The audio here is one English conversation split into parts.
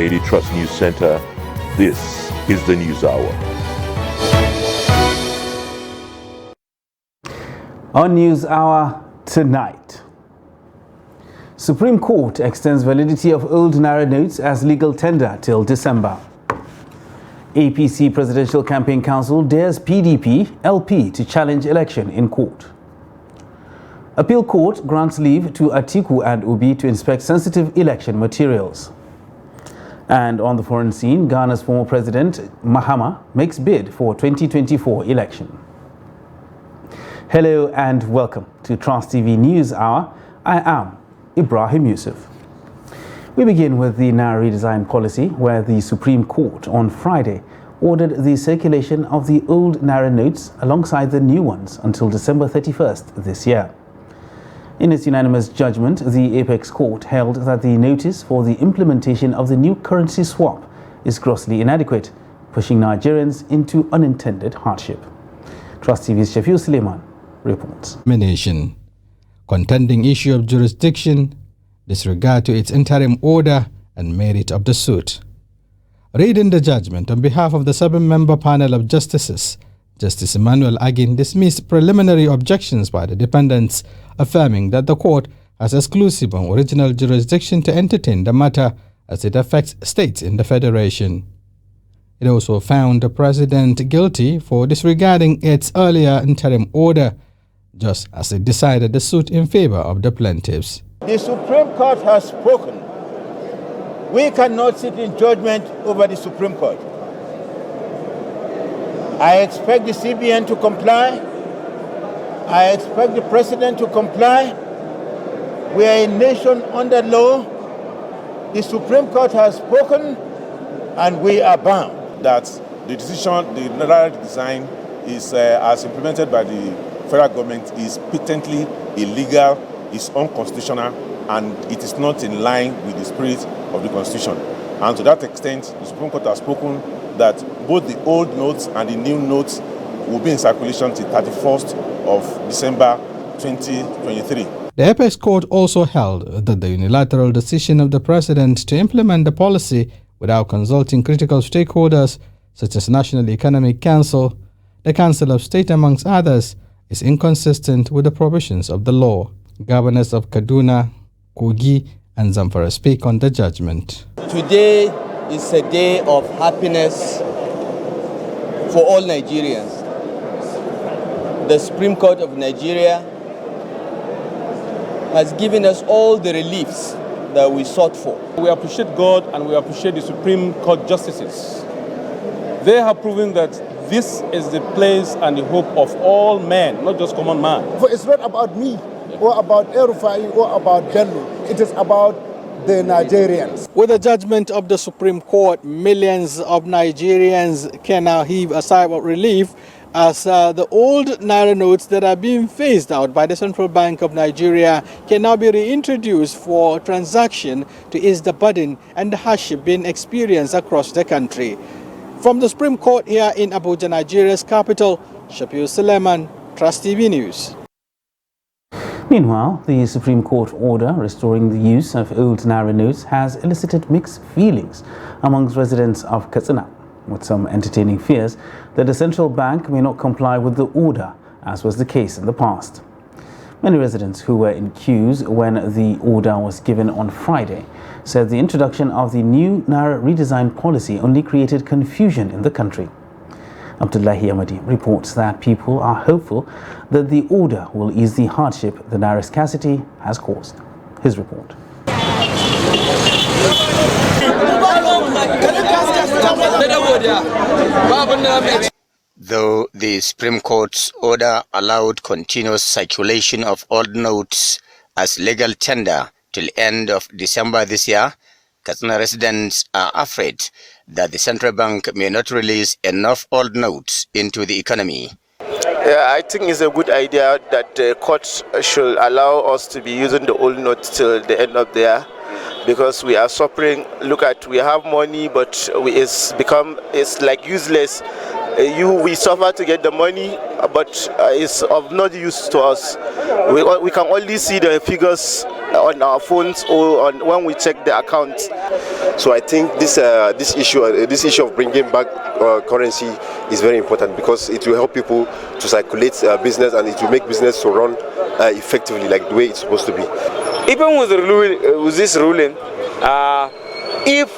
Daily Trust News Center, this is the News Hour. On News Hour tonight, Supreme Court extends validity of old Naira notes as legal tender till December. APC Presidential Campaign Council dares PDP LP to challenge election in court. Appeal Court grants leave to Atiku and Obi to inspect sensitive election materials. And on the foreign scene, Ghana's former president Mahama makes bid for 2024 election. Hello and welcome to Trust TV News Hour. I am Ibrahim Yusuf. We begin with the Naira redesign policy, where the Supreme Court on Friday ordered the circulation of the old Naira notes alongside the new ones until December 31st this year. In its unanimous judgment, the Apex Court held that the notice for the implementation of the new currency swap is grossly inadequate, pushing Nigerians into unintended hardship. Trust TV's Shafiu Suleiman reports. Contending issue of jurisdiction, disregard to its interim order, and merit of the suit. Reading the judgment on behalf of the 7-member panel of justices, Justice Emmanuel Agin dismissed preliminary objections by the defendants, affirming that the court has exclusive and original jurisdiction to entertain the matter as it affects states in the federation. It also found the president guilty for disregarding its earlier interim order, just as it decided the suit in favor of the plaintiffs. The Supreme Court has spoken. We cannot sit in judgment over the Supreme Court. I expect the CBN to comply. I expect the President to comply. We are a nation under law. The Supreme Court has spoken, and we are bound. That the decision, the Naira design, is as implemented by the federal government, is patently illegal, is unconstitutional, and it is not in line with the spirit of the Constitution. And to that extent, the Supreme Court has spoken that both the old notes and the new notes will be in circulation till 31st of December 2023. The Apex Court also held that the unilateral decision of the President to implement the policy without consulting critical stakeholders such as National Economic Council, the Council of State amongst others, is inconsistent with the provisions of the law. Governors of Kaduna, Kogi, and Zamfara speak on the judgment. Today is a day of happiness for all Nigerians. The Supreme Court of Nigeria has given us all the reliefs that we sought for. We appreciate God and we appreciate the Supreme Court justices. They have proven that this is the place and the hope of all men, not just common man. It's not about me or about El-Rufai or about Bello. It is about the Nigerians. With the judgment of the Supreme Court, millions of Nigerians can now heave a sigh of relief as the old Naira notes that are being phased out by the Central Bank of Nigeria can now be reintroduced for transaction to ease the burden and the hardship being experienced across the country. From the Supreme Court here in Abuja, Nigeria's capital, Shafiu Suleiman, Trust TV News. Meanwhile, the Supreme Court order restoring the use of old Naira notes has elicited mixed feelings amongst residents of Katsina, with some entertaining fears that the central bank may not comply with the order, as was the case in the past. Many residents who were in queues when the order was given on Friday said the introduction of the new Naira redesign policy only created confusion in the country. Abdullahi Ahmadi reports that people are hopeful that the order will ease the hardship the Naira scarcity has caused. His report. Though the Supreme Court's order allowed continuous circulation of old notes as legal tender till end of December this year, Katsina residents are afraid that the central bank may not release enough old notes into the economy. Yeah, I think it's a good idea that the court should allow us to be using the old notes till the end of the year, because we are suffering. Look at, we have money, but it's like useless We suffer to get the money, but it's of no use to us. We can only see the figures on our phones or when we check the account. So I think this issue of bringing back currency is very important, because it will help people to circulate business, and it will make business to run effectively, like the way it's supposed to be. Even with this ruling, if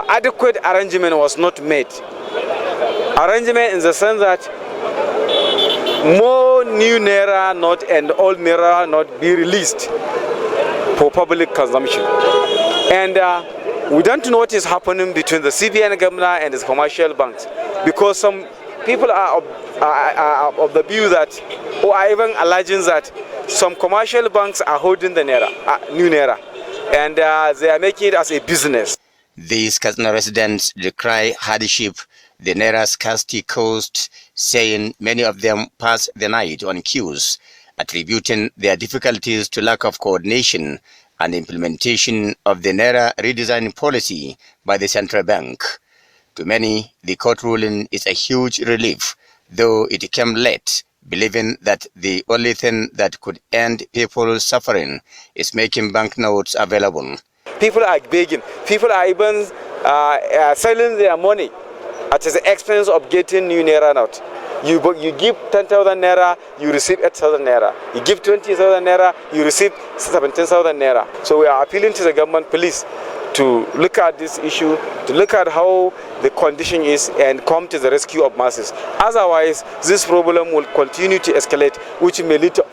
adequate arrangement was not made, arrangement in the sense that more new Naira note and old Naira note be released for public consumption. And we don't know what is happening between the CBN governor and its commercial banks, because some people are of the view that, or are even alleging that, some commercial banks are holding the Naira, new Naira, and they are making it as a business. These Katsina residents decry hardship the Naira scarcity caused, saying many of them pass the night on queues, attributing their difficulties to lack of coordination and implementation of the Naira redesign policy by the central bank. To many, the court ruling is a huge relief, though it came late, believing that the only thing that could end people's suffering is making banknotes available. People are begging. People are even selling their money at the expense of getting new Naira note. You give 10,000 Naira, you receive 8,000 Naira. You give 20,000 Naira, you receive 17,000 Naira. So we are appealing to the government, please, to look at this issue, to look at how the condition is and come to the rescue of masses. Otherwise, this problem will continue to escalate, which may lead to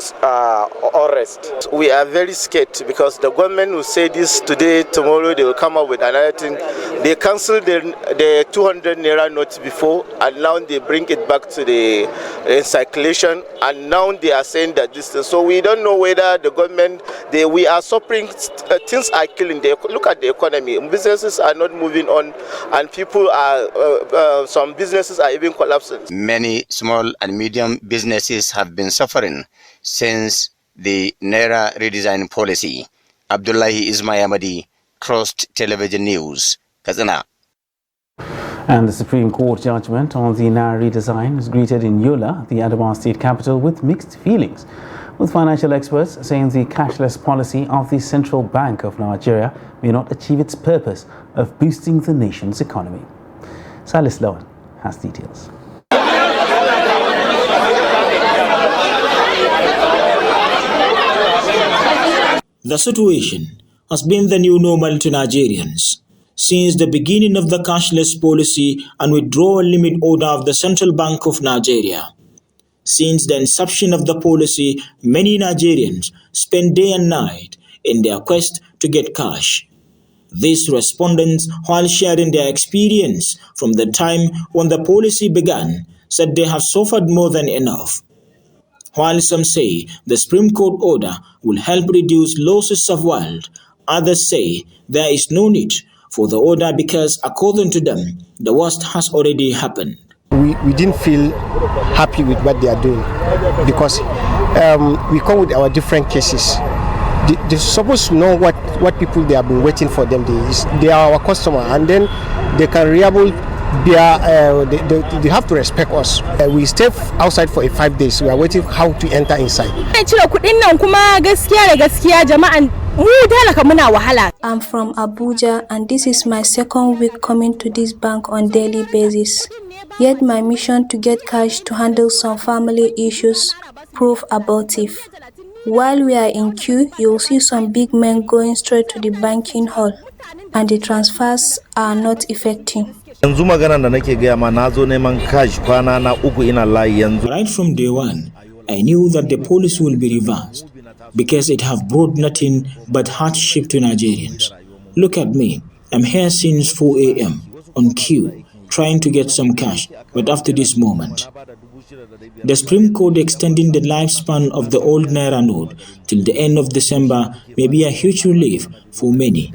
arrest. We are very scared, because the government will say this today, tomorrow they will come up with another thing. They cancelled the 200 Naira notes before, and now they bring it back to the circulation, and now they are saying that this thing. So we don't know whether the government, we are suffering, things are killing. Look at the economy. Businesses are not moving on, and people are, some businesses are even collapsing. Many small and medium businesses have been suffering since the Naira redesign policy. Abdullahi Ismayamadi, Crossed Television News, Katsina. And the Supreme Court judgment on the Naira redesign is greeted in Yola, the Adamawa state capital, with mixed feelings, with financial experts saying the cashless policy of the Central Bank of Nigeria may not achieve its purpose of boosting the nation's economy. Salis Lawan has details. The situation has been the new normal to Nigerians. Since the beginning of the cashless policy and withdrawal limit order of the Central Bank of Nigeria. Since the inception of the policy, many Nigerians spend day and night in their quest to get cash. These respondents, while sharing their experience from the time when the policy began, said they have suffered more than enough. While some say the Supreme Court order will help reduce losses of wealth, others say there is no need for the order because, according to them, the worst has already happened. We didn't feel happy with what they are doing, because we come with our different cases. They're supposed to know what people they have been waiting for them. They are our customer, and then they can reliable. They have to respect us. We stay outside for 5 days. We are waiting how to enter inside. I'm from Abuja, and this is my second week coming to this bank on daily basis. Yet my mission to get cash to handle some family issues prove abortive. While we are in queue, you'll see some big men going straight to the banking hall, and the transfers are not effective. Right from day one, I knew that the policy will be reversed because it have brought nothing but hardship to Nigerians. Look at me, I'm here since 4 a.m. on queue, trying to get some cash, but after this moment, the Supreme Court extending the lifespan of the old Naira note till the end of December may be a huge relief for many.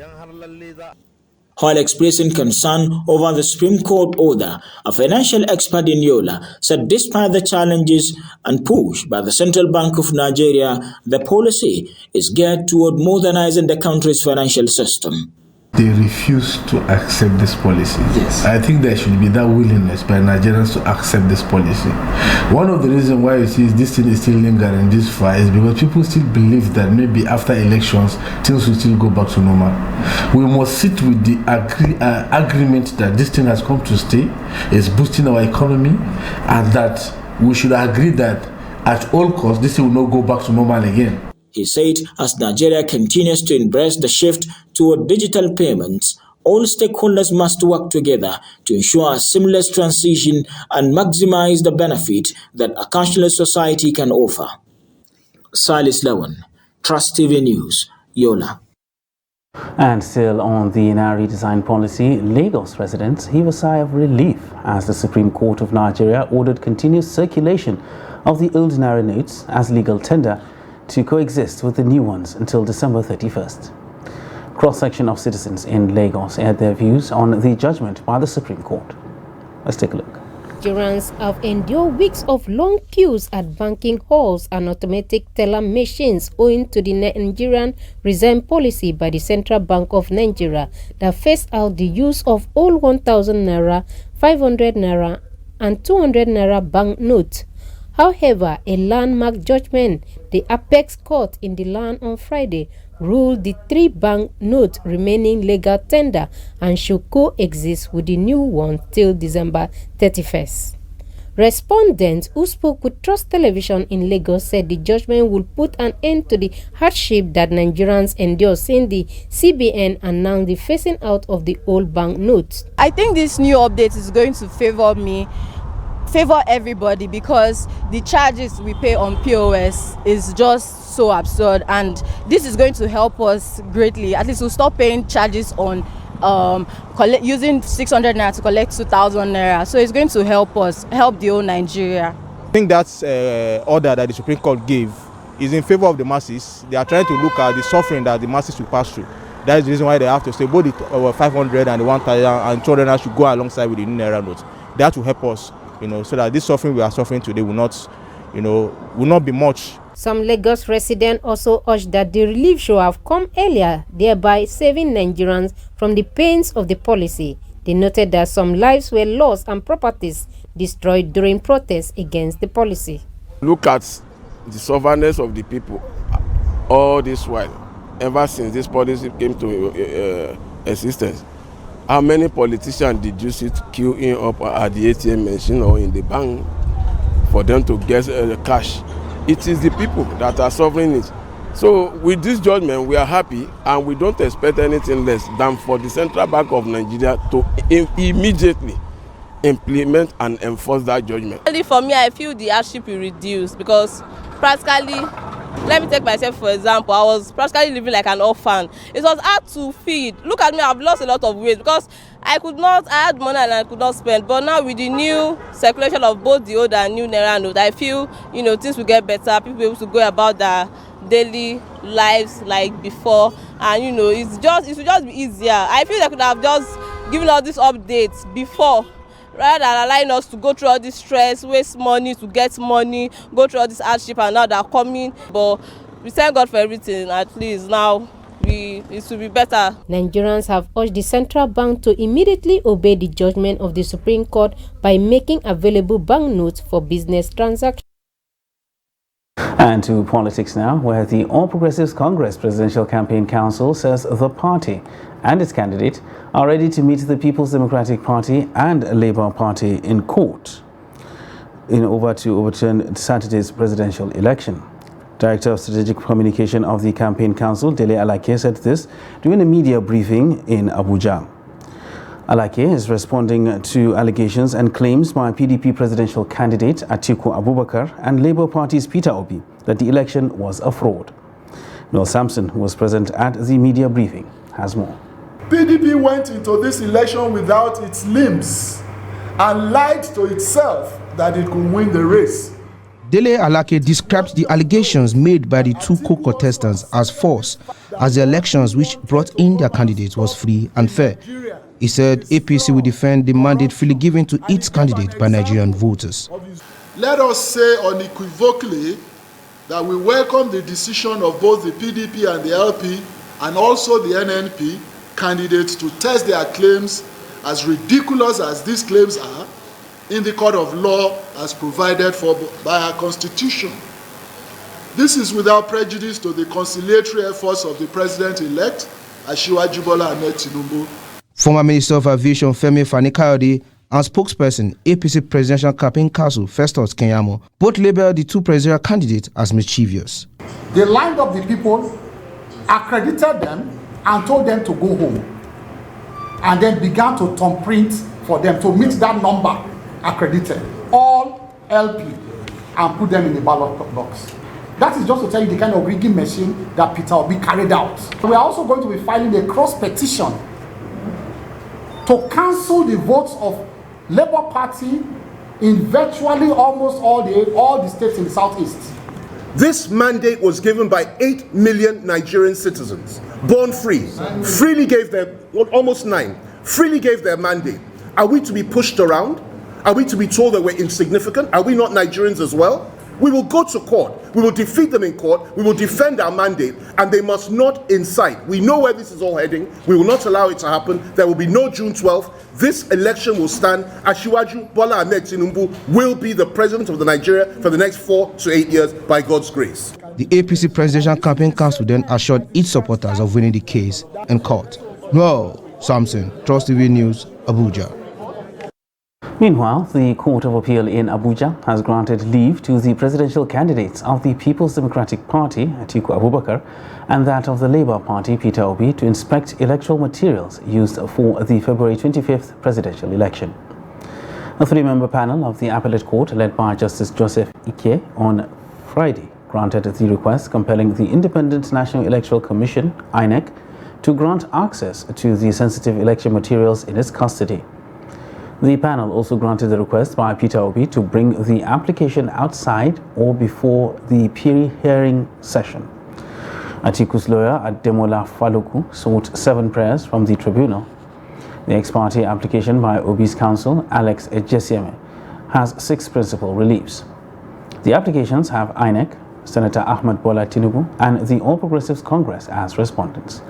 While expressing concern over the Supreme Court order, a financial expert in Yola said despite the challenges and push by the Central Bank of Nigeria, the policy is geared toward modernizing the country's financial system. They refuse to accept this policy. Yes. I think there should be that willingness by Nigerians to accept this policy. One of the reasons why you see this thing is still lingering this far is because people still believe that maybe after elections things will still go back to normal. We must sit with the agreement that this thing has come to stay, is boosting our economy, and that we should agree that at all costs this thing will not go back to normal again. He said as Nigeria continues to embrace the shift toward digital payments, all stakeholders must work together to ensure a seamless transition and maximize the benefit that a cashless society can offer. Silas Lawan, Trust TV News, Yola. And still on the Naira redesign policy, Lagos residents heave a sigh of relief as the Supreme Court of Nigeria ordered continuous circulation of the old Naira notes as legal tender to coexist with the new ones until December 31st. Cross-section of citizens in Lagos aired their views on the judgment by the Supreme Court. Let's take a look. Nigerians have endured weeks of long queues at banking halls and automatic teller machines owing to the Nigerian resign policy by the Central Bank of Nigeria that phased out the use of all 1,000 Naira, 500 Naira and 200 Naira bank notes. However, a landmark judgment, the Apex Court in the land on Friday, ruled the 3 bank notes remaining legal tender and should coexist with the new one till December 31st. Respondents who spoke with Trust Television in Lagos said the judgment will put an end to the hardship that Nigerians endure since the CBN announced the phasing out of the old bank notes. I think this new update is going to favor everybody because the charges we pay on POS is just so absurd, and this is going to help us greatly. At least we'll stop paying charges on using 600 Naira to collect 2,000 Naira. So it's going to help us, help the whole Nigeria. I think that's order that the Supreme Court gave is in favor of the masses. They are trying to look at the suffering that the masses will pass through. That is the reason why they have to say both the 500 and the 1,000 and 200 Naira should go alongside with the new Naira notes. That will help us, so that this suffering we are suffering today will not be much. Some Lagos residents also urged that the relief should have come earlier, thereby saving Nigerians from the pains of the policy. They noted that some lives were lost and properties destroyed during protests against the policy. Look at the stubbornness of the people all this while, ever since this policy came to existence. How many politicians did you see queuing up at the ATM machine or in the bank for them to get cash? It is the people that are suffering it. So with this judgment, we are happy and we don't expect anything less than for the Central Bank of Nigeria to immediately implement and enforce that judgment. For me, I feel the hardship will reduce because practically, let me take myself for example, I was practically living like an orphan. It was hard to feed. Look at me, I've lost a lot of weight because I had money and I could not spend. But now with the new circulation of both the old and new Naira note, I feel, things will get better. People will be able to go about their daily lives like before. And, it will just be easier. I feel they could have just given all these updates before, rather than allowing us to go through all this stress, waste money to get money, go through all this hardship, and now they're coming. But we thank God for everything. At least now it will be better. Nigerians have urged the central bank to immediately obey the judgment of the Supreme Court by making available banknotes for business transactions. And to politics now, where the All Progressives Congress Presidential Campaign Council says the party and its candidate are ready to meet the People's Democratic Party and Labour Party in court to overturn Saturday's presidential election. Director of Strategic Communication of the Campaign Council, Dele Alake, said this during a media briefing in Abuja. Alake is responding to allegations and claims by PDP presidential candidate Atiku Abubakar and Labour Party's Peter Obi that the election was a fraud. Noel Sampson, who was present at the media briefing, has more. PDP went into this election without its limbs and lied to itself that it could win the race. Dele Alake described the allegations made by the two co-contestants as false, as the elections which brought in their candidate was free and fair. He said APC will defend the mandate freely given to its candidate by Nigerian voters. Let us say unequivocally that we welcome the decision of both the PDP and the LP and also the NNP candidates to test their claims, as ridiculous as these claims are, in the court of law as provided for by our Constitution. This is without prejudice to the conciliatory efforts of the President-elect, Asiwaju Bola Ahmed Tinubu. Former Minister of Aviation Femi Fani-Kayode and spokesperson APC Presidential Campaign Council Festus Keyamo both labeled the two presidential candidates as mischievous. They lined up the people, accredited them, and told them to go home, and then began to thumb print for them to meet that number accredited, all LP, and put them in the ballot box. That is just to tell you the kind of rigging machine that Peter Obi carried out. We are also going to be filing a cross petition to cancel the votes of Labour Party in virtually almost all the states in the Southeast. This mandate was given by 8 million Nigerian citizens, born free, freely gave their, almost 9, freely gave their mandate. Are we to be pushed around? Are we to be told that we're insignificant? Are we not Nigerians as well? We will go to court. We will defeat them in court. We will defend our mandate, and they must not incite. We know where this is all heading. We will not allow it to happen. There will be no June 12th. This election will stand. Asiwaju Bola Ahmed Tinubu will be the president of Nigeria for the next 4 to 8 years by God's grace. The APC Presidential Campaign Council then assured its supporters of winning the case in court. Noel Samson, Trust TV News, Abuja. Meanwhile, the Court of Appeal in Abuja has granted leave to the presidential candidates of the People's Democratic Party, Atiku Abubakar, and that of the Labour Party, Peter Obi, to inspect electoral materials used for the February 25th presidential election. A 3-member panel of the Appellate Court, led by Justice Joseph Ike, on Friday granted the request compelling the Independent National Electoral Commission, INEC, to grant access to the sensitive election materials in its custody. The panel also granted the request by Peter Obi to bring the application outside or before the pre-hearing session. Atiku's lawyer, Ademola Faluku, sought 7 prayers from the tribunal. The ex-party application by Obi's counsel, Alex Ejesieme, has 6 principal reliefs. The applications have INEC, Senator Ahmed Bola Tinubu, and the All Progressives Congress as respondents.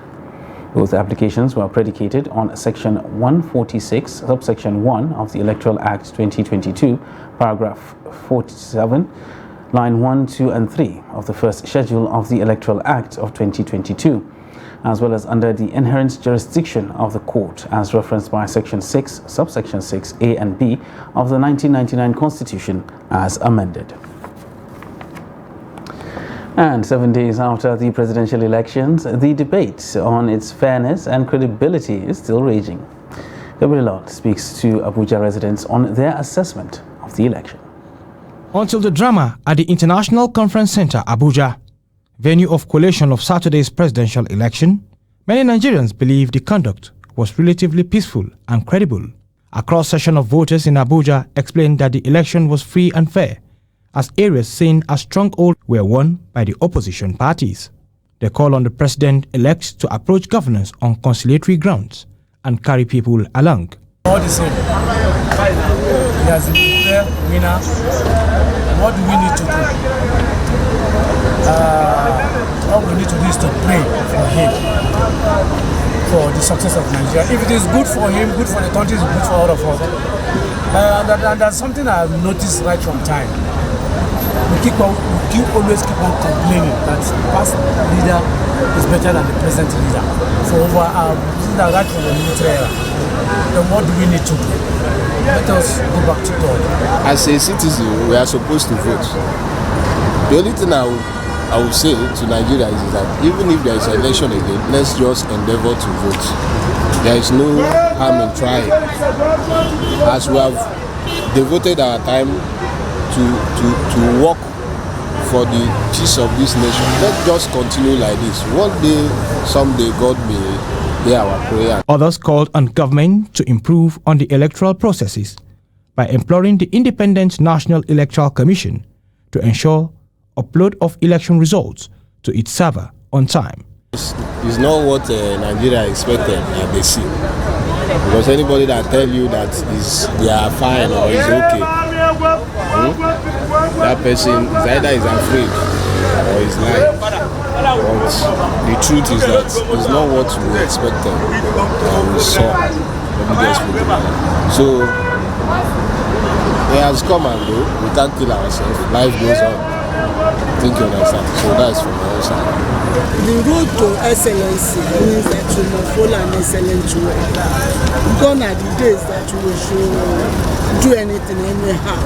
Both applications were predicated on Section 146, subsection 1 of the Electoral Act 2022, paragraph 47, line 1, 2, and 3 of the first schedule of the Electoral Act of 2022, as well as under the inherent jurisdiction of the court as referenced by Section 6, subsection 6, A and B of the 1999 Constitution as amended. And 7 days after the presidential elections, the debate on its fairness and credibility is still raging. Gabriel Lott speaks to Abuja residents on their assessment of the election. Until the drama at the International Conference Center, Abuja, venue of collation of Saturday's presidential election, many Nigerians believe the conduct was relatively peaceful and credible. A cross-section of voters in Abuja explained that the election was free and fair, as areas seen as stronghold were won by the opposition parties. They call on the president-elect to approach governance on conciliatory grounds and carry people along. All the same, he has been a winner. What do we need to do? All we need to do is to pray for him, for the success of Nigeria. If it is good for him, good for the country, it's good for all of us. And that's something I've noticed right from time. We always keep on complaining that the past leader is better than the present leader. So right from the military era. Then what do we need to do? Let us go back to God. As a citizen, we are supposed to vote. The only thing I would say to Nigeria is that even if there is an election again, let's just endeavor to vote. There is no harm in trying. As we have devoted our time to work for the peace of this nation, let's just continue like this. One day, someday, God may hear our prayer. Others called on government to improve on the electoral processes by imploring the Independent National Electoral Commission to ensure upload of election results to its server on time. It's not what Nigeria expected that they see. Because anybody that tell you that they are fine or is okay, that person is either is afraid or is lying. But the truth is that it's not what we expected. We saw evidence with the man. So it has come and go. We can't kill ourselves. Life goes on. I think you understand. So that's from my side. The road to excellency means that you must follow an excellent way. Gone are the days that we should do anything anyhow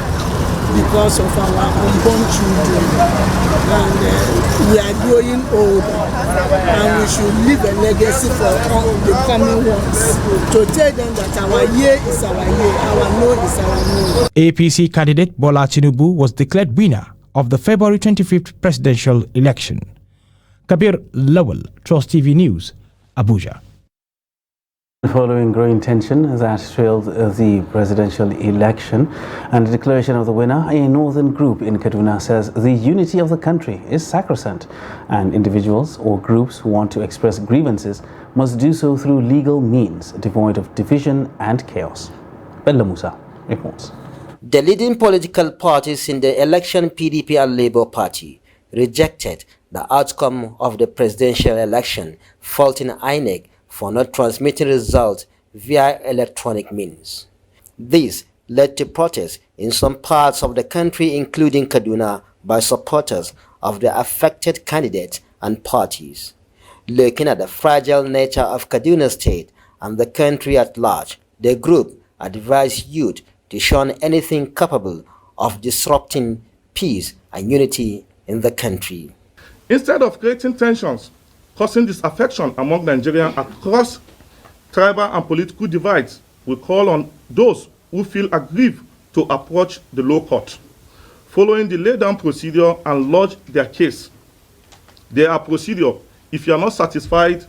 because of our unborn children. And we are growing old, and we should leave a legacy for all the coming ones to tell them that our year is our year, our no is our no. APC candidate Bola Tinubu was declared winner of the February 25th presidential election. Kabir Lawal, Trust TV News, Abuja. Following growing tension that trailed the presidential election and the declaration of the winner, a northern group in Kaduna says the unity of the country is sacrosanct and individuals or groups who want to express grievances must do so through legal means, devoid of division and chaos. Bella Musa reports. The leading political parties in the election, PDP and Labour Party, rejected the outcome of the presidential election, faulting INEC for not transmitting results via electronic means. This led to protests in some parts of the country, including Kaduna, by supporters of the affected candidates and parties. Looking at the fragile nature of Kaduna State and the country at large, the group advised youth to shun anything capable of disrupting peace and unity in the country. Instead of creating tensions, causing disaffection among Nigerians across tribal and political divides, we call on those who feel aggrieved to approach the law court, following the lay-down procedure and lodge their case. There are procedures. If you are not satisfied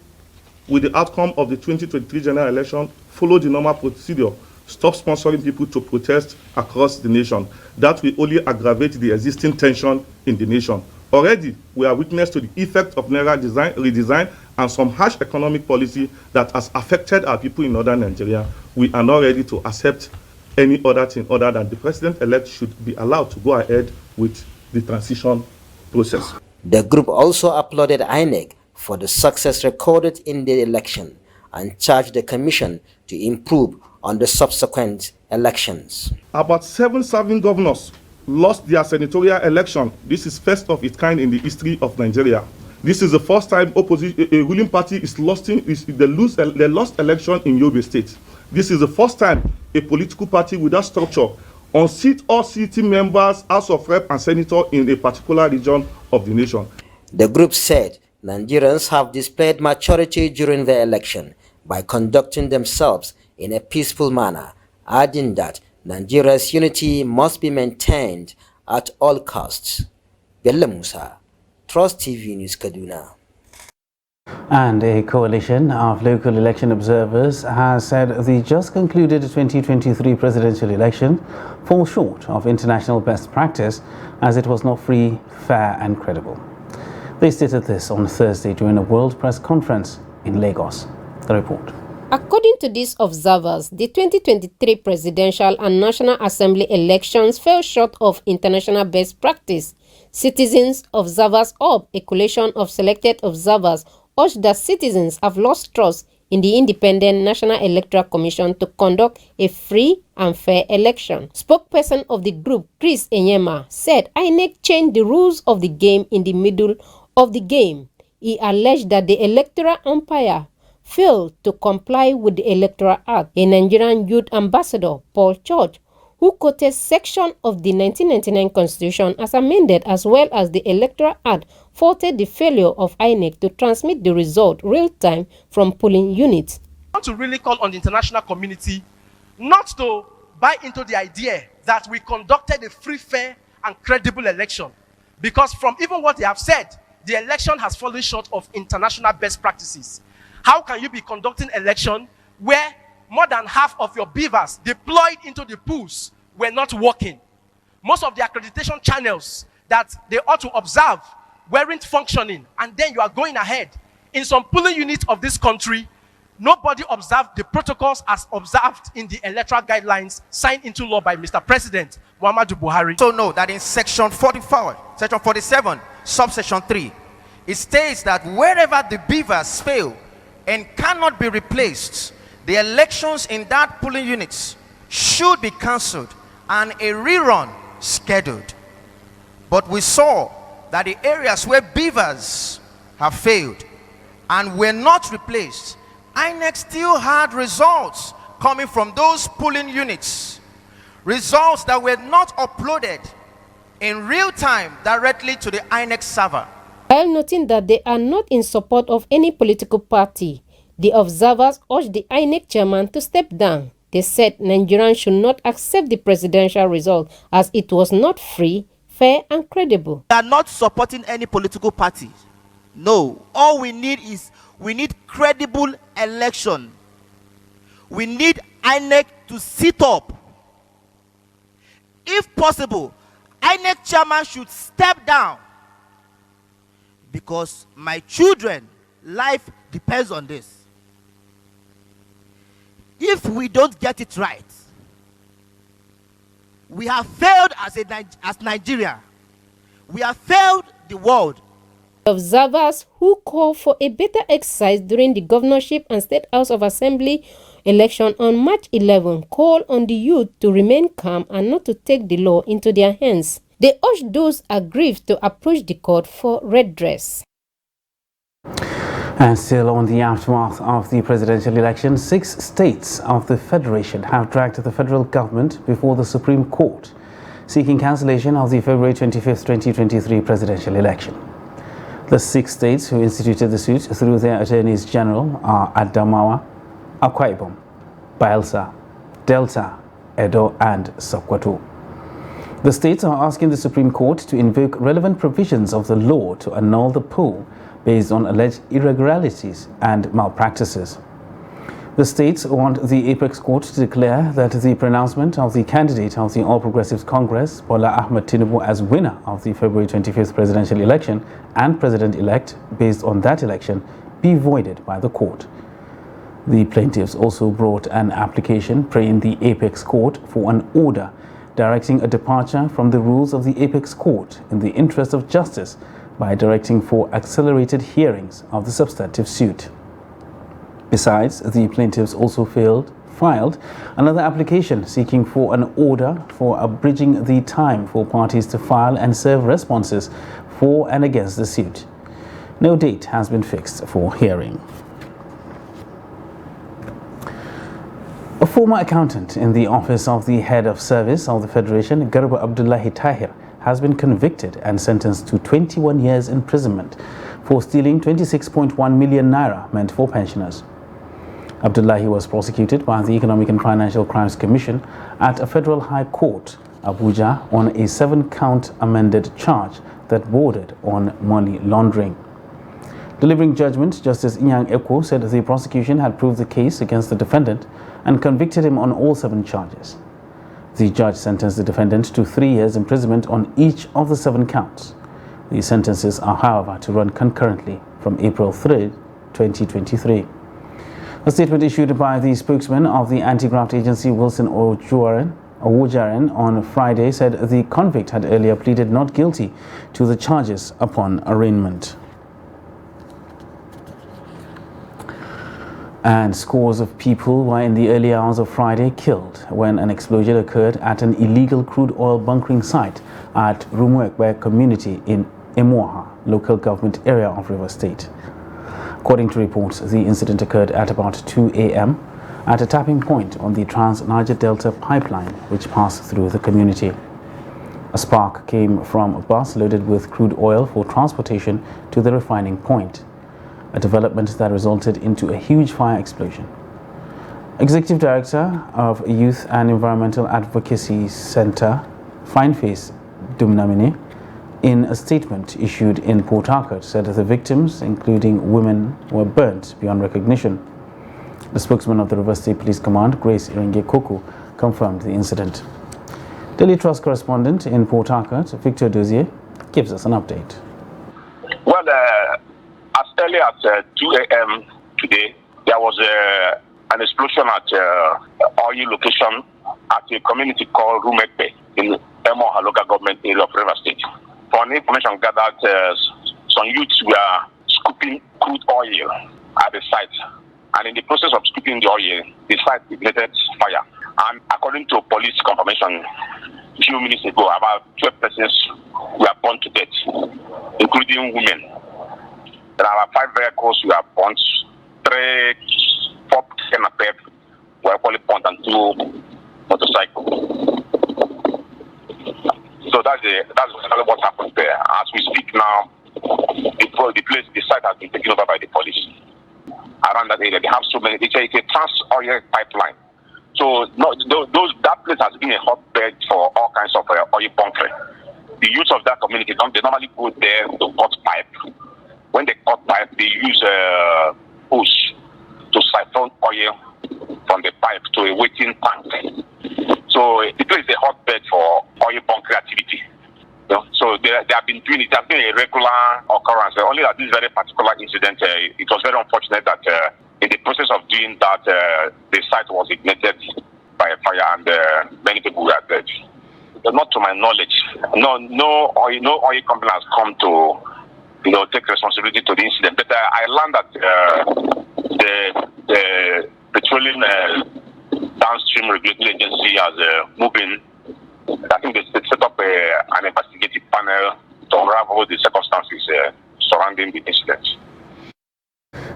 with the outcome of the 2023 general election, follow the normal procedure. Stop sponsoring people to protest across the nation. That will only aggravate the existing tension in the nation. Already, we are witness to the effect of Naira redesign and some harsh economic policy that has affected our people in northern Nigeria. We are not ready to accept any other thing other than the president-elect should be allowed to go ahead with the transition process. The group also applauded INEC for the success recorded in the election and charged the commission to improve on the subsequent elections. About 7 serving governors lost their senatorial election. This is first of its kind in the history of Nigeria. This is the first time a ruling party is lost election in Yobe State. This is the first time a political party without structure unseat all city members, House of Rep and Senator in a particular region of the nation. The group said Nigerians have displayed maturity during the election by conducting themselves in a peaceful manner, adding that Nigeria's unity must be maintained at all costs. Bella Musa, Trust TV News, Kaduna. And a coalition of local election observers has said the just concluded 2023 presidential election falls short of international best practice as it was not free, fair and credible. They stated this on Thursday during a World Press Conference in Lagos. The report. According to these observers, the 2023 presidential and National Assembly elections fell short of international best practice. Citizens Observers Hub, a coalition of selected observers, urged that citizens have lost trust in the Independent National Electoral Commission to conduct a free and fair election. Spokesperson of the group, Chris Enyema, said INEC changed the rules of the game in the middle of the game. He alleged that the electoral umpire failed to comply with the Electoral Act. A Nigerian youth ambassador, Paul Church, who quoted section of the 1999 Constitution as amended as well as the Electoral Act, faulted the failure of INEC to transmit the result real-time from polling units. I want to really call on the international community not to buy into the idea that we conducted a free, fair, and credible election. Because from even what they have said, the election has fallen short of international best practices. How can you be conducting election where more than half of your beavers deployed into the pools were not working? Most of the accreditation channels that they ought to observe weren't functioning, and then you are going ahead. In some polling units of this country, nobody observed the protocols as observed in the electoral guidelines signed into law by Mr. President Muhammadu Buhari. So know that in section 44, section 47, subsection 3, it states that wherever the beavers fail and cannot be replaced, the elections in that polling units should be cancelled and a rerun scheduled. But we saw that the areas where beavers have failed and were not replaced, INEC still had results coming from those polling units, results that were not uploaded in real time directly to the INEC server. While noting that they are not in support of any political party, the observers urged the INEC chairman to step down. They said Nigerians should not accept the presidential result as it was not free, fair and credible. We are not supporting any political party. No, all we need is credible election. We need INEC to sit up. If possible, INEC chairman should step down, because my children's life depends on this. If we don't get it right, we have failed as Nigeria. We have failed the world. Observers who call for a better exercise during the governorship and State House of Assembly election on March 11 call on the youth to remain calm and not to take the law into their hands. They urge those aggrieved to approach the court for redress. And still on the aftermath of the presidential election, 6 states of the Federation have dragged the federal government before the Supreme Court, seeking cancellation of the February 25, 2023 presidential election. The 6 states who instituted the suit through their attorneys general are Adamawa, Akwa Ibom, Bayelsa, Delta, Edo and Sokoto. The states are asking the Supreme Court to invoke relevant provisions of the law to annul the poll based on alleged irregularities and malpractices. The states want the Apex Court to declare that the pronouncement of the candidate of the All Progressives Congress, Bola Ahmed Tinubu, as winner of the February 25th presidential election and president-elect based on that election be voided by the court. The plaintiffs also brought an application praying the Apex Court for an order directing a departure from the rules of the Apex Court in the interest of justice by directing for accelerated hearings of the substantive suit. Besides, the plaintiffs also filed another application seeking for an order for abridging the time for parties to file and serve responses for and against the suit. No date has been fixed for hearing. A former accountant in the office of the head of service of the Federation, Garba Abdullahi Tahir, has been convicted and sentenced to 21 years imprisonment for stealing 26.1 million naira meant for pensioners. Abdullahi was prosecuted by the Economic and Financial Crimes Commission at a federal high court, Abuja, on a 7-count amended charge that bordered on money laundering. Delivering judgment, Justice Inyang Ekwo said the prosecution had proved the case against the defendant and convicted him on all 7 charges. The judge sentenced the defendant to 3 years imprisonment on each of the 7 counts. The sentences are, however, to run concurrently from April 3, 2023. A statement issued by the spokesman of the anti-graft agency, Wilson Owojaren, on Friday said the convict had earlier pleaded not guilty to the charges upon arraignment. And scores of people were in the early hours of Friday killed when an explosion occurred at an illegal crude oil bunkering site at Rumuekwe community in Emoha, local government area of Rivers State. According to reports, the incident occurred at about 2 a.m. at a tapping point on the Trans-Niger Delta pipeline which passed through the community. A spark came from a bus loaded with crude oil for transportation to the refining point, a development that resulted into a huge fire explosion. Executive Director of Youth and Environmental Advocacy Center, Fineface Dumnamine, in a statement issued in Port Harcourt, said that the victims, including women, were burnt beyond recognition. The spokesman of the Rivers State Police Command, Grace Iringe Koku, confirmed the incident. Daily Trust correspondent in Port Harcourt, Victor Dozier, gives us an update. Well, as early as 2 a.m. today, there was an explosion at oil location at a community called Rumekpe in Emoha local government area of River State. For information gathered, some youths were scooping crude oil at the site. And in the process of scooping the oil, the site ignited fire. And according to police confirmation, a few minutes ago, about 12 persons were burned to death, including women. There are 5 vehicles were burnt, 4 Kenapep were equally burnt, and 2 motorcycles. So that's exactly what happened there. As we speak now, the site has been taken over by the police. Around that area, they have so many. It's a trans-oil pipeline. So that place has been a hotbed for all kinds of oil bunkering. The youth of that community, they normally go there to cut pipe. When they cut pipe, they use push to siphon oil from the pipe to a waiting tank. So the place is a hotbed for oil bunkering activity. So they have been doing it. It has been a regular occurrence. Only that this very particular incident, it was very unfortunate that in the process of doing that, the site was ignited by a fire and many people were dead. But not to my knowledge. No oil company has come to take responsibility to the incident. But I learned that the petroleum downstream regulatory agency has moved in. I think they set up an investigative panel to unravel the circumstances surrounding the incident.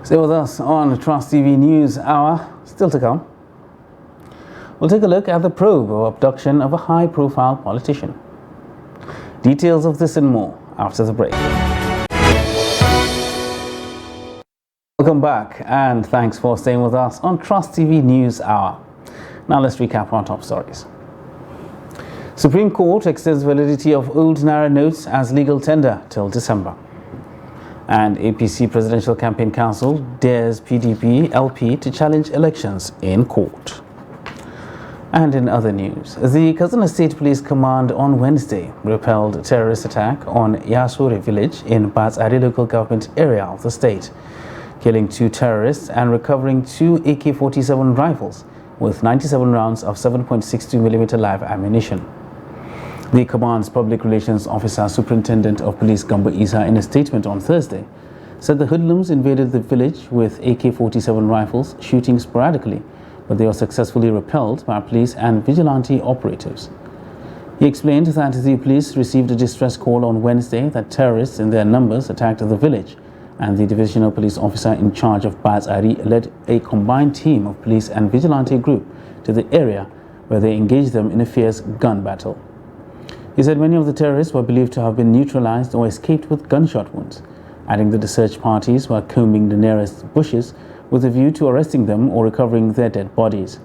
Stay with us on Trust TV News Hour. Still to come, we'll take a look at the probe of abduction of a high-profile politician. Details of this and more after the break. Welcome back, and thanks for staying with us on Trust TV News Hour. Now let's recap our top stories. Supreme Court extends validity of old Naira notes as legal tender till December. And APC Presidential Campaign Council dares PDP LP to challenge elections in court. And in other news, the Katsina State Police Command on Wednesday repelled a terrorist attack on Yasuri village in Batsari local government area of the state, killing 2 terrorists and recovering 2 AK-47 rifles with 97 rounds of 7.62mm live ammunition. The command's public relations officer, Superintendent of Police Gambo Isa, in a statement on Thursday, said the hoodlums invaded the village with AK-47 rifles, shooting sporadically, but they were successfully repelled by police and vigilante operatives. He explained that the police received a distress call on Wednesday that terrorists in their numbers attacked the village, and the divisional police officer in charge of Batsari led a combined team of police and vigilante group to the area where they engaged them in a fierce gun battle. He said many of the terrorists were believed to have been neutralized or escaped with gunshot wounds, adding that the search parties were combing the nearest bushes with a view to arresting them or recovering their dead bodies.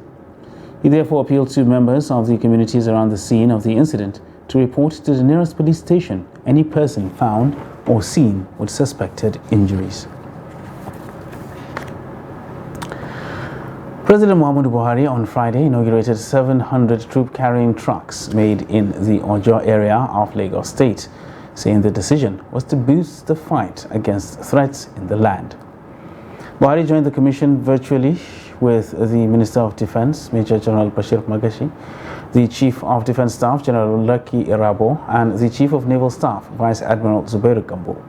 He therefore appealed to members of the communities around the scene of the incident to report to the nearest police station any person found or seen with suspected injuries. President Muhammadu Buhari on Friday inaugurated 700 troop-carrying trucks made in the Ojo area of Lagos State, saying the decision was to boost the fight against threats in the land. Buhari joined the commission virtually with the Minister of Defense, Major General Bashir Magashi, the Chief of Defense Staff, General Lucky Irabo, and the Chief of Naval Staff, Vice Admiral Zubairu Gambo.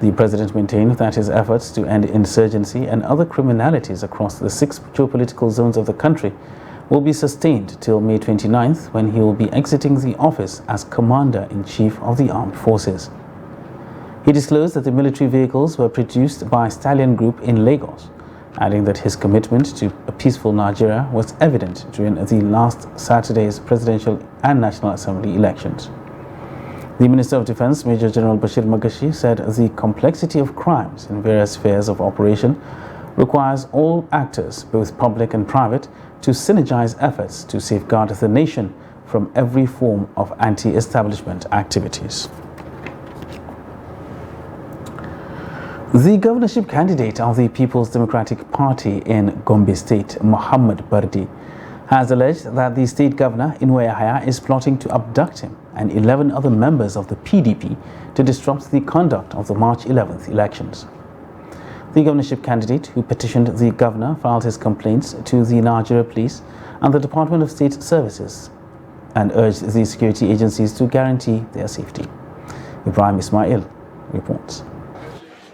The president maintained that his efforts to end insurgency and other criminalities across the 6 geopolitical zones of the country will be sustained till May 29th, when he will be exiting the office as Commander-in-Chief of the Armed Forces. He disclosed that the military vehicles were produced by Stallion Group in Lagos, adding that his commitment to a peaceful Nigeria was evident during the last Saturday's presidential and National Assembly elections. The Minister of Defense, Major General Bashir Magashi, said the complexity of crimes in various spheres of operation requires all actors, both public and private, to synergize efforts to safeguard the nation from every form of anti-establishment activities. The governorship candidate of the People's Democratic Party in Gombe State, Muhammad Bardi, has alleged that the state governor, Inuwa Yahaya, is plotting to abduct him and 11 other members of the PDP to disrupt the conduct of the March 11th elections. The governorship candidate who petitioned the governor filed his complaints to the Nigeria Police and the Department of State Services and urged the security agencies to guarantee their safety. Ibrahim Ismail reports.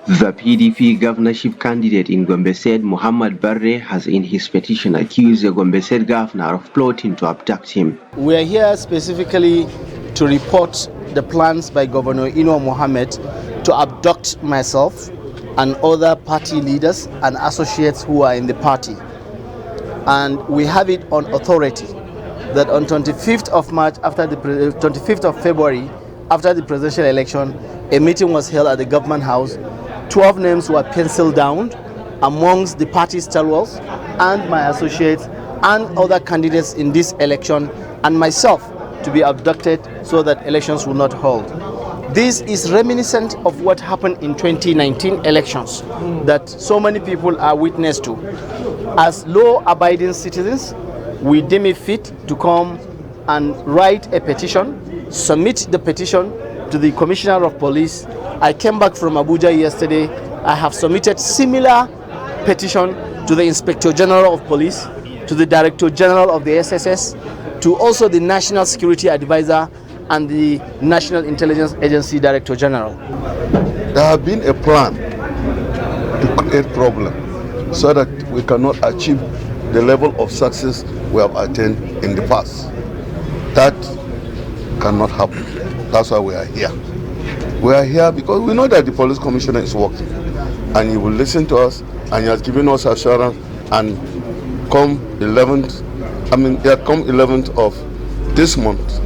The PDP governorship candidate in Gombe State, Muhammad Barre, has in his petition accused the Gombe State governor of plotting to abduct him. We are here specifically to report the plans by Governor Ino Mohammed to abduct myself and other party leaders and associates who are in the party. And we have it on authority that on 25th of March, 25th of February, after the presidential election, a meeting was held at the government house. 12 names were penciled down amongst the party stalwarts and my associates and other candidates in this election and myself to be abducted so that elections will not hold. This is reminiscent of what happened in 2019 elections that so many people are witness to. As law-abiding citizens, we deem it fit to come and write a petition, submit the petition to the Commissioner of Police. I came back from Abuja yesterday. I have submitted similar petition to the Inspector General of Police, to the Director General of the SSS, to also the National Security Advisor and the National Intelligence Agency Director General. There have been a plan to create problem so that we cannot achieve the level of success we have attained in the past. That cannot happen. That's why we are here. We are here because we know that the police commissioner is working and he will listen to us and he has given us assurance, and come 11th of this month,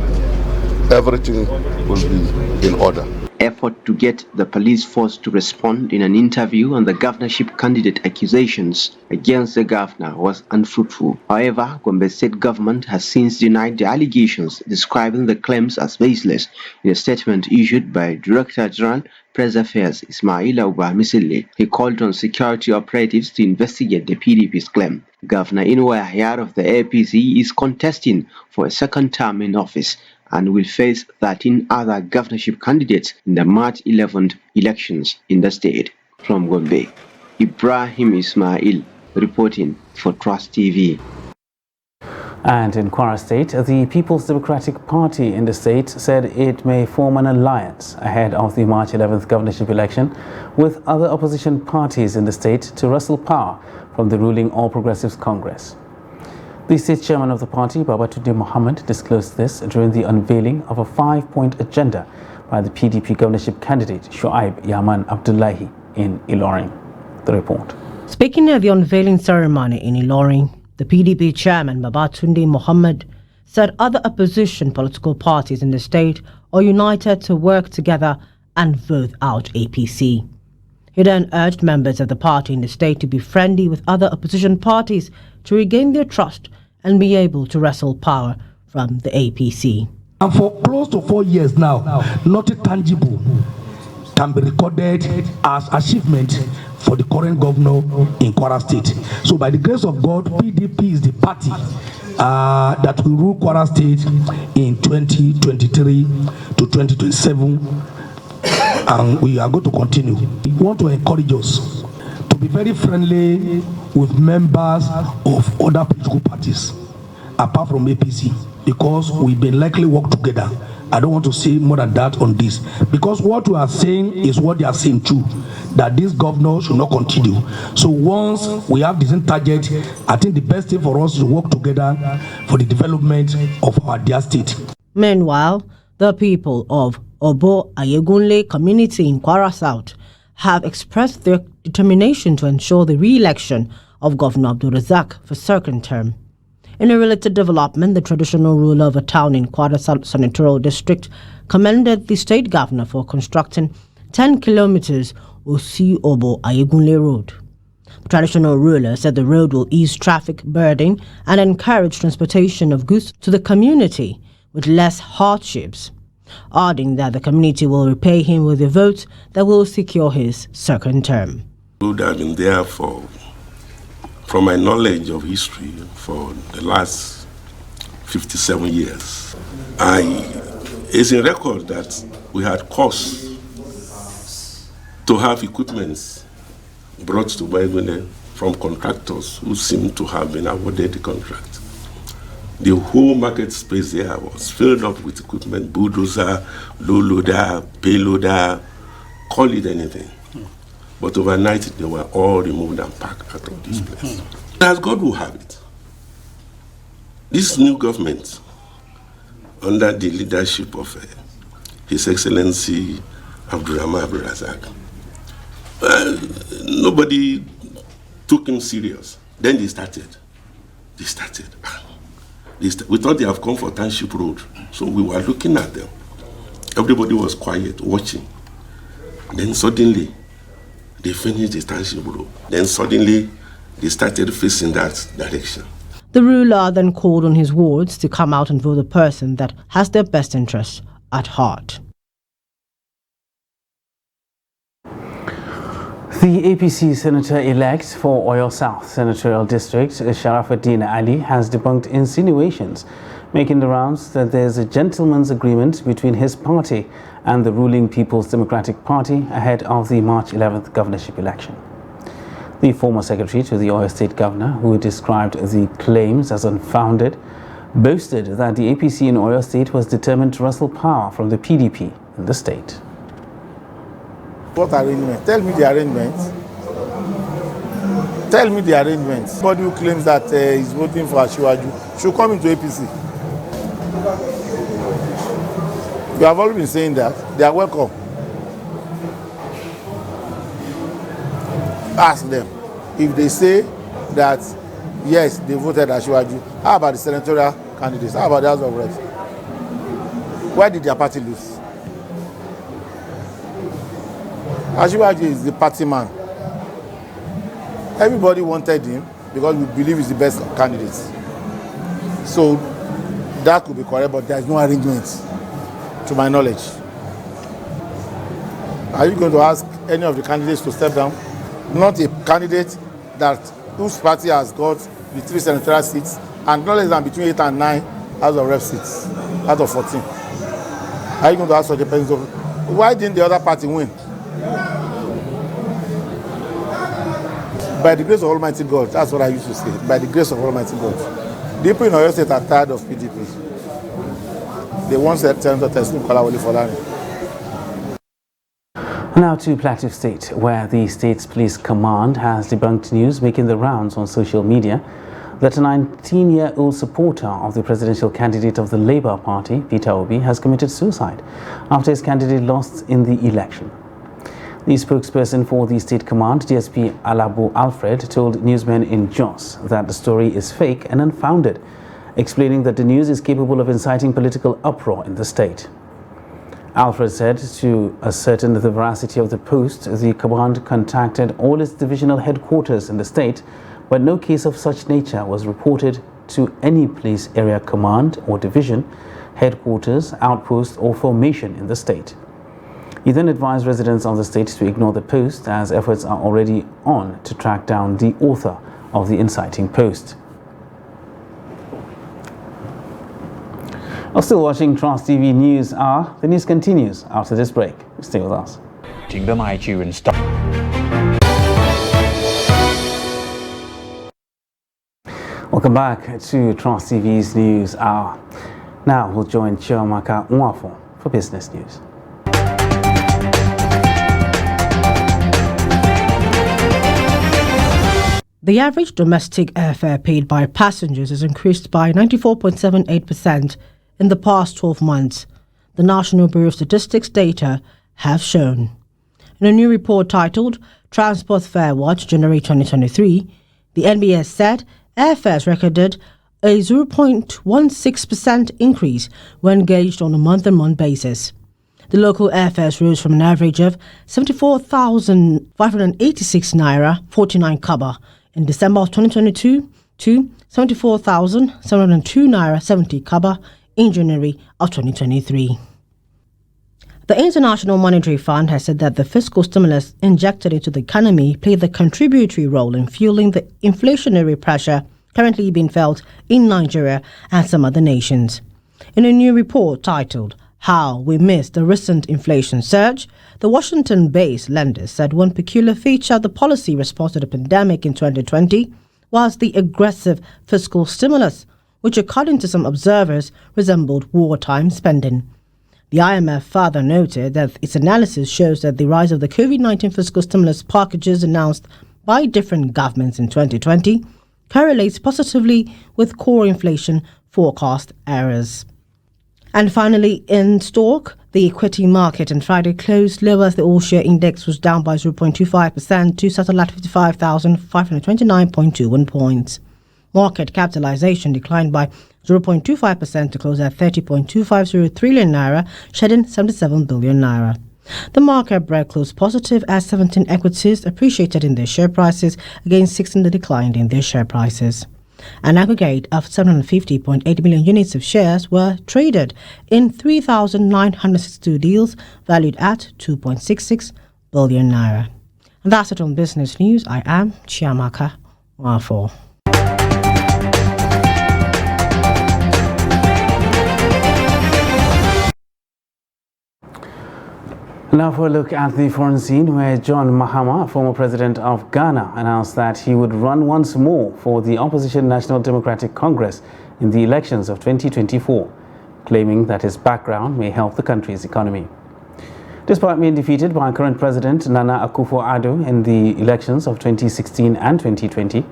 everything will be in order. Effort to get the police force to respond in an interview on the governorship candidate accusations against the governor was unfruitful. However, Gombe State government has since denied the allegations, describing the claims as baseless in a statement issued by Director General Press Affairs Ismaila Uba Misile. He called on security operatives to investigate the PDP's claim. Governor Inouye Ahyar of the APC is contesting for a second term in office and will face 13 other governorship candidates in the March 11th elections in the state. From Gombe, Ibrahim Ismail reporting for Trust TV. And in Kwara State, the People's Democratic Party in the state said it may form an alliance ahead of the March 11th governorship election with other opposition parties in the state to wrestle power from the ruling All Progressives Congress. The state chairman of the party, Babatunde Mohammed, disclosed this during the unveiling of a 5-point agenda by the PDP governorship candidate Shoaib Yaman Abdullahi in Ilorin. The report. Speaking at the unveiling ceremony in Ilorin, the PDP chairman Babatunde Mohammed said other opposition political parties in the state are united to work together and vote out APC. He then urged members of the party in the state to be friendly with other opposition parties to regain their trust and be able to wrestle power from the APC. And for close to 4 years now, nothing tangible can be recorded as achievement for the current governor in Kwara State. So by the grace of God, PDP is the party that will rule Kwara State in 2023 to 2027, and we are going to continue. We want to encourage us to be very friendly with members of other political parties apart from APC, because we may likely work together. I don't want to say more than that on this, because what we are saying is what they are saying too, that this governor should not continue. So once we have the same target, I think the best thing for us is to work together for the development of our dear state. Meanwhile, the people of Obo Ayegunle community in Kwara South have expressed their determination to ensure the re-election of Governor Abdul Razak for second term. In a related development, the traditional ruler of a town in Kwara South Senatorial District commended the state governor for constructing 10 kilometers Osi Obo Ayegunle Road. The traditional ruler said the road will ease traffic burden and encourage transportation of goods to the community with less hardships, adding that the community will repay him with a vote that will secure his second term. Road has been there from my knowledge of history for the last 57 years. It's in record that we had costs to have equipments brought to Obaigune from contractors who seem to have been awarded the contract. The whole market space there was filled up with equipment, bulldozer, low loader, payloader, call it anything. But overnight, they were all removed and packed out of this place. As God will have it, this new government, under the leadership of His Excellency Abdurrahman Abdulrazak, nobody took him serious. Then they started. We thought they have come for Township Road. So we were looking at them. Everybody was quiet, watching. Then suddenly, they finished the Township Road. Then suddenly, they started facing that direction. The ruler then called on his wards to come out and vote the person that has their best interests at heart. The APC Senator-elect for Oyo South Senatorial District, Sharafuddin Ali, has debunked insinuations making the rounds that there's a gentleman's agreement between his party and the ruling People's Democratic Party ahead of the March 11th governorship election. The former secretary to the Oyo State Governor, who described the claims as unfounded, boasted that the APC in Oyo State was determined to wrestle power from the PDP in the state. What arrangement? Tell me the arrangement. Tell me the arrangement. Somebody who claims that he's voting for Asiwaju should come into APC. You have already been saying that. They are welcome. Ask them. If they say that, yes, they voted Asiwaju, how about the senatorial candidates? How about the House of Reps? Why did their party lose? Asiwaju is the party man. Everybody wanted him because we believe he's the best candidate. So that could be correct, but there is no arrangement, to my knowledge. Are you going to ask any of the candidates to step down? Not a candidate whose party has got the 3 senatorial seats and no less than between 8 and 9 House of Rep seats out of 14. Are you going to ask such a person? Why didn't the other party win? By the grace of Almighty God, that's what I used to say. By the grace of Almighty God. The people in Oyo State are tired of PDP. They want to tell them to Teslim Kolawole Folani. Now to Plateau State, where the state's police command has debunked news making the rounds on social media that a 19-year-old supporter of the presidential candidate of the Labour Party, Peter Obi, has committed suicide after his candidate lost in the election. The spokesperson for the State Command, DSP Alabo Alfred, told newsmen in Jos that the story is fake and unfounded, explaining that the news is capable of inciting political uproar in the state. Alfred said to ascertain the veracity of the post, the command contacted all its divisional headquarters in the state, but no case of such nature was reported to any police area command or division, headquarters, outpost or formation in the state. He then advised residents of the state to ignore the post as efforts are already on to track down the author of the inciting post. You're still watching Trans TV News Hour. The news continues after this break. Stay with us. Welcome back to Trans TV's News Hour. Now we'll join Chiamaka Nwafo for business news. The average domestic airfare paid by passengers has increased by 94.78% in the past 12 months, the National Bureau of Statistics data have shown. In a new report titled Transport Fare Watch January 2023, the NBS said airfares recorded a 0.16% increase when gauged on a month-on-month basis. The local airfares rose from an average of 74,586 naira 49 kobo in December of 2022 to 74,702 naira 70 kobo in January of 2023. The International Monetary Fund has said that the fiscal stimulus injected into the economy played the contributory role in fueling the inflationary pressure currently being felt in Nigeria and some other nations. In a new report titled how we missed the recent inflation surge, the Washington-based lender said one peculiar feature of the policy response to the pandemic in 2020 was the aggressive fiscal stimulus, which according to some observers resembled wartime spending. The IMF further noted that its analysis shows that the rise of the COVID-19 fiscal stimulus packages announced by different governments in 2020 correlates positively with core inflation forecast errors. And finally, in stock, the equity market on Friday closed lower as the all-share index was down by 0.25% to settle at 55,529.21 points. Market capitalization declined by 0.25% to close at 30.250 trillion naira, shedding 77 billion naira. The market break closed positive as 17 equities appreciated in their share prices against 16 that declined in their share prices. An aggregate of 750.8 million units of shares were traded in 3,962 deals valued at 2.66 billion naira. And that's it on Business News. I am Chiamaka Wafo. Now for a look at the foreign scene, where John Mahama, former president of Ghana, announced that he would run once more for the opposition National Democratic Congress in the elections of 2024, claiming that his background may help the country's economy. Despite being defeated by current president Nana Akufo-Addo in the elections of 2016 and 2020,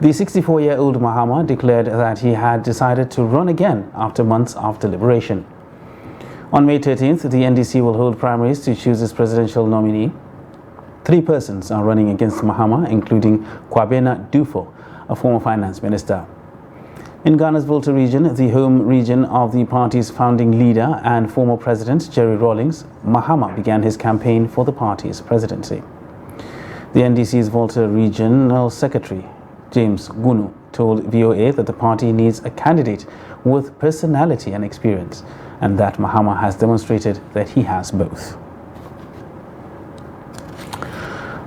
the 64-year-old Mahama declared that he had decided to run again after months of deliberation. On May 13th, the NDC will hold primaries to choose its presidential nominee. 3 persons are running against Mahama, including Kwabena Dufo, a former finance minister. In Ghana's Volta region, the home region of the party's founding leader and former president Jerry Rawlings, Mahama began his campaign for the party's presidency. The NDC's Volta regional secretary, James Gunu, told VOA that the party needs a candidate with personality and experience, and that Mahama has demonstrated that he has both.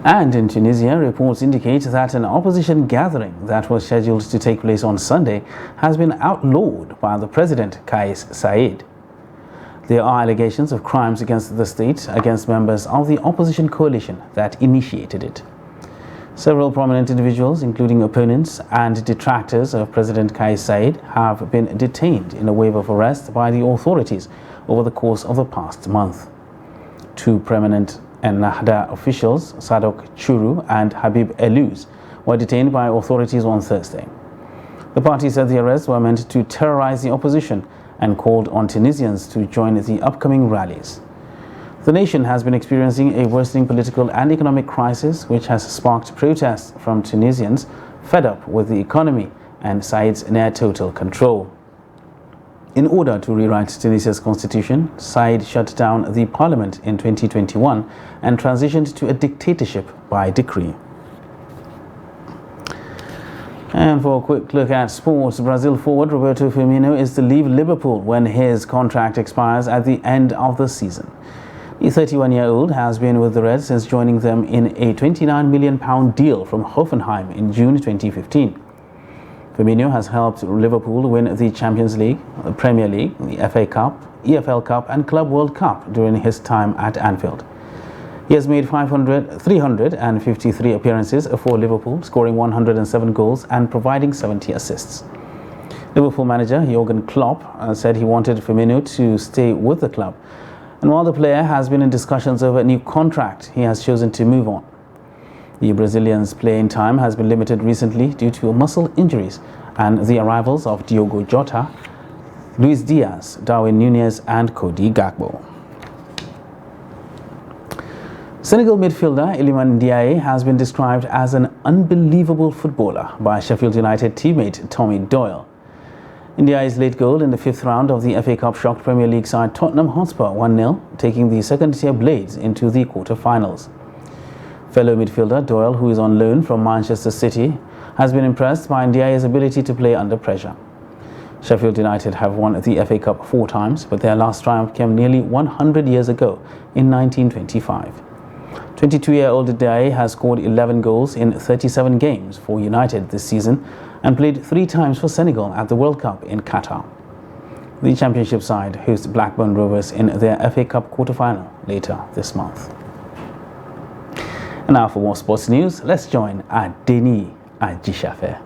And in Tunisia, reports indicate that an opposition gathering that was scheduled to take place on Sunday has been outlawed by the president, Kais Saied. There are allegations of crimes against the state against members of the opposition coalition that initiated it. Several prominent individuals, including opponents and detractors of President Kais Saied, have been detained in a wave of arrest by the authorities over the course of the past month. 2 prominent Ennahda officials, Sadok Churu and Habib Elouz, were detained by authorities on Thursday. The party said the arrests were meant to terrorize the opposition and called on Tunisians to join the upcoming rallies. The nation has been experiencing a worsening political and economic crisis, which has sparked protests from Tunisians fed up with the economy and Said's near-total control. In order to rewrite Tunisia's constitution, Said shut down the parliament in 2021 and transitioned to a dictatorship by decree. And for a quick look at sports, Brazil forward Roberto Firmino is to leave Liverpool when his contract expires at the end of the season. The 31-year-old has been with the Reds since joining them in a £29 million deal from Hoffenheim in June 2015. Firmino has helped Liverpool win the Champions League, the Premier League, the FA Cup, EFL Cup and Club World Cup during his time at Anfield. He has made 353 appearances for Liverpool, scoring 107 goals and providing 70 assists. Liverpool manager Jurgen Klopp said he wanted Firmino to stay with the club. And while the player has been in discussions over a new contract, he has chosen to move on. The Brazilian's playing time has been limited recently due to muscle injuries and the arrivals of Diogo Jota, Luis Diaz, Darwin Núñez and Cody Gakpo. Senegal midfielder Iliman Ndiaye has been described as an unbelievable footballer by Sheffield United teammate Tommy Doyle. Ndiaye's late goal in the 5th round of the FA Cup shocked Premier League side Tottenham Hotspur 1-0, taking the second-tier Blades into the quarter-finals. Fellow midfielder Doyle, who is on loan from Manchester City, has been impressed by Ndiaye's ability to play under pressure. Sheffield United have won the FA Cup 4 times, but their last triumph came nearly 100 years ago in 1925. 22-year-old Ndiaye has scored 11 goals in 37 games for United this season and played 3 times for Senegal at the World Cup in Qatar. The Championship side hosts Blackburn Rovers in their FA Cup quarter-final later this month. And now for more sports news, let's join Adeni Ajishafe.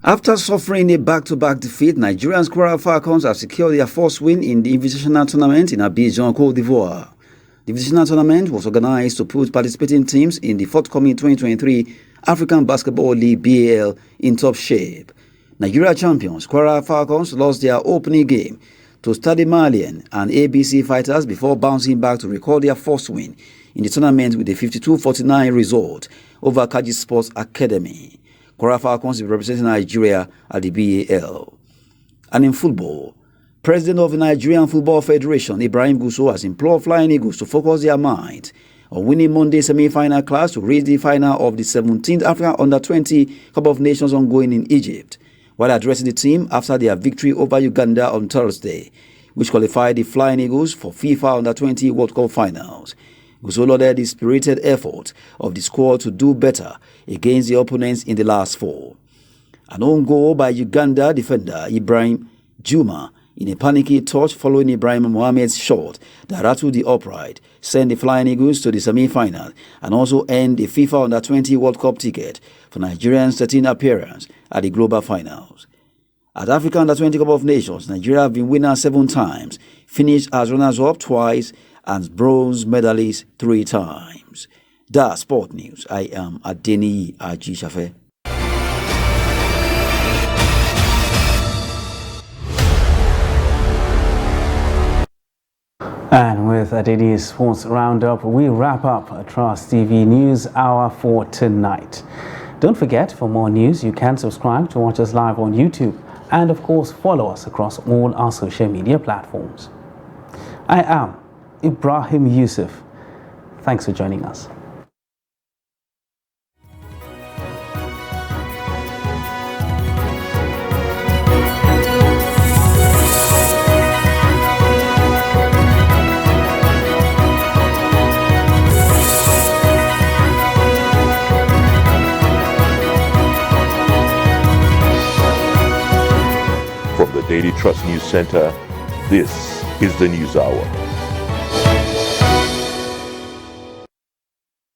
After suffering a back-to-back defeat, Nigerians Kwara Falcons have secured their first win in the Invitational Tournament in Abidjan, Côte d'Ivoire. The Invitational Tournament was organized to put participating teams in the forthcoming 2023 African Basketball League BAL in top shape. Nigeria champions Kwara Falcons lost their opening game to Stade Malien and ABC Fighters before bouncing back to record their first win in the tournament with a 52-49 result over Kaji Sports Academy. Kwara Falcons is representing Nigeria at the BAL. And in football, President of the Nigerian Football Federation, Ibrahim Gusau, has implored Flying Eagles to focus their mind on winning Monday's semi-final clash to reach the final of the 17th African Under-20 Cup of Nations ongoing in Egypt, while addressing the team after their victory over Uganda on Thursday, which qualified the Flying Eagles for FIFA Under-20 World Cup finals. Gusau lauded the spirited effort of the squad to do better against the opponents in the last four. An own goal by Uganda defender Ibrahim Juma in a panicky touch following Ibrahim Mohamed's shot that rattled the upright sent the Flying Eagles to the semi-final and also earned the FIFA Under-20 World Cup ticket for Nigeria's 13th appearance at the global finals. At Africa Under-20 Cup of Nations, Nigeria have been winners 7 times, finished as runners-up twice, and bronze medalist 3 times. That's Sport News. I am Adeni Ajishafe. And with Adeni's Sports Roundup, we wrap up Trust TV News Hour for tonight. Don't forget, for more news, you can subscribe to watch us live on YouTube and, of course, follow us across all our social media platforms. I am Ibrahim Yusuf. Thanks for joining us. From the Daily Trust News Center, this is the News Hour.